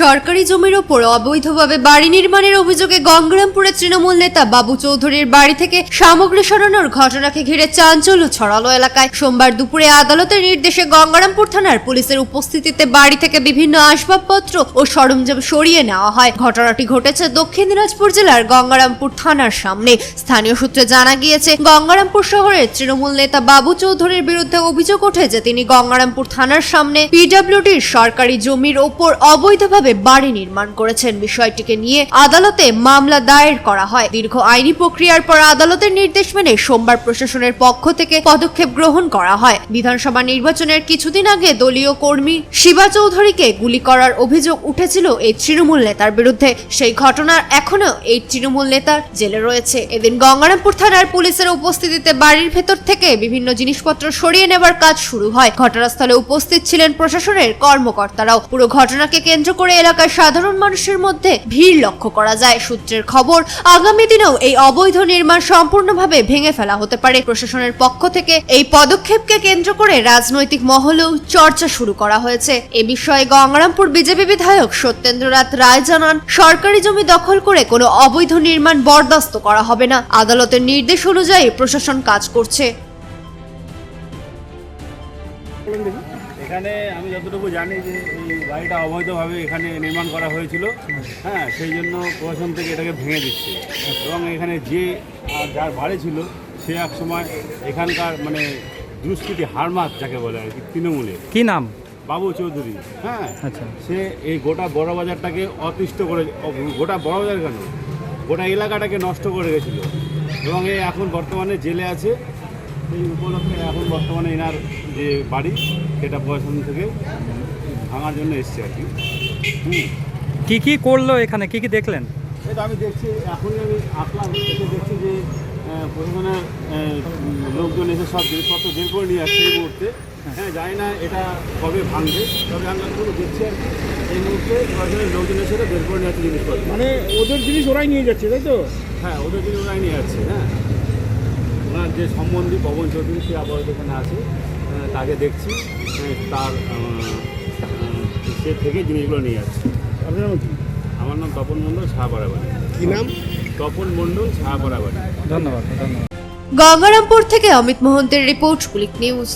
সরকারি জমির ওপর অবৈধভাবে বাড়ি নির্মাণের অভিযোগে গঙ্গারামপুরের তৃণমূল নেতা বাবু চৌধুরীর বাড়ি থেকে সামগ্রী সরানোর ঘটনাকে ঘিরে চাঞ্চল্য ছড়ালো এলাকায়। সোমবার দুপুরে আদালতের নির্দেশে গঙ্গারামপুর থানার পুলিশের উপস্থিতিতে বাড়ি থেকে বিভিন্ন আসবাবপত্র ও সরঞ্জাম সরিয়ে নেওয়া হয়। ঘটনাটি ঘটেছে দক্ষিণ দিনাজপুর জেলার গঙ্গারামপুর থানার সামনে। স্থানীয় সূত্রে জানা গিয়েছে, গঙ্গারামপুর শহরের তৃণমূল নেতা বাবু চৌধুরীর বিরুদ্ধে অভিযোগ ওঠে যে তিনি গঙ্গারামপুর থানার সামনে পিডব্লিউডির সরকারি জমির ওপর অবৈধভাবে বাড়ি নির্মাণ করেছেন। বিষয়টিকে নিয়ে আদালতে মামলা দায়ের করা হয়। দীর্ঘ আইনি প্রক্রিয়ার পর আদালতের নির্দেশ মেনে সোমবার প্রশাসনের পক্ষ থেকে পদক্ষেপ গ্রহণ করা হয়। বিধানসভা নির্বাচনের কিছুদিন আগে দলীয় কর্মী শিবা চৌধুরীকে গুলি করার অভিযোগ উঠেছিল এই তৃণমূল নেতার বিরুদ্ধে। সেই ঘটনার এখনো এই তৃণমূল নেতার জেলে রয়েছে। এদিন গঙ্গারামপুর থানার পুলিশের উপস্থিতিতে বাড়ির ভেতর থেকে বিভিন্ন জিনিসপত্র সরিয়ে নেবার কাজ শুরু হয়। ঘটনাস্থলে উপস্থিত ছিলেন প্রশাসনের কর্মকর্তারাও। পুরো ঘটনাকে কেন্দ্র করে এলাকার সাধারণ মানুষের মধ্যে ভিড় লক্ষ্য করা যায়। সূত্রের খবর, আগামী দিনেও এই অবৈধ নির্মাণ সম্পূর্ণভাবে ভেঙে ফেলা হতে পারে। প্রশাসনের পক্ষ থেকে এই পদক্ষেপকে কেন্দ্র করে রাজনৈতিক মহলেও চর্চা শুরু করা হয়েছে। এ বিষয়ে গঙ্গারামপুর বিজেপি বিধায়ক সত্যেন্দ্রনাথ রায় জানান, সরকারি জমি দখল করে কোনো অবৈধ নির্মাণ বরদাস্ত করা হবে না। আদালতের নির্দেশ অনুযায়ী প্রশাসন কাজ করছে। এখানে আমি যতটুকু জানি যে এই বাড়িটা অবৈধভাবে এখানে নির্মাণ করা হয়েছিল, হ্যাঁ, সেই জন্য প্রশাসন থেকে এটাকে ভেঙে দিচ্ছে। এবং এখানে যে যার বাড়ি ছিল সে এক সময় এখানকার মানে দুষ্কৃতি হারমাত যাকে বলে আর কি, তৃণমূলে। কি নাম? বাবু চৌধুরী। হ্যাঁ, আচ্ছা। সে এই গোটা বড় বাজারটাকে অতিষ্ঠ করে, গোটা বড় বাজার কেন, গোটা এলাকাটাকে নষ্ট করে গেছিলো। এবং এই এখন বর্তমানে জেলে আছে। এই উপলক্ষে এখন বর্তমানে এনার যে বাড়ি সেটা প্রশাসন থেকে ভাঙার জন্য এসছে আর কি। কি কি করলো এখানে, কি কি দেখলেন? এটা আমি দেখছি, এখনই আমি আসলাম, এসে দেখছি যে প্রশাসনের লোকজন এসে সব জিনিসপত্র বের করে নিয়ে আসছে এই মুহূর্তে। হ্যাঁ, জানি না এটা কবে ভাঙবে, তবে আমরা দেখছি আর কি এই মুহূর্তে প্রশাসনের লোকজন এসে বের করে নিয়ে আসছে জিনিসপত্র। মানে ওদের জিনিস ওরাই নিয়ে যাচ্ছে, তাই তো? হ্যাঁ, ওদের জিনিস ওরাই নিয়ে যাচ্ছে। হ্যাঁ, ওনার যে সম্বন্ধী পবন চৌধুরী সে আপাতত এখানে আছে, তাকে দেখছি তার সে থেকে জিনিসগুলো নিয়ে যাচ্ছে। আপনার নাম কি? আমার নাম তপন মণ্ডল, ছায়াপাড়া বাড়ি। কি নাম? তপন মণ্ডল, ছায়াপাড়া বাড়ি। ধন্যবাদ। গঙ্গারামপুর থেকে অমিত মোহন্তের রিপোর্ট, কুলিক নিউজ।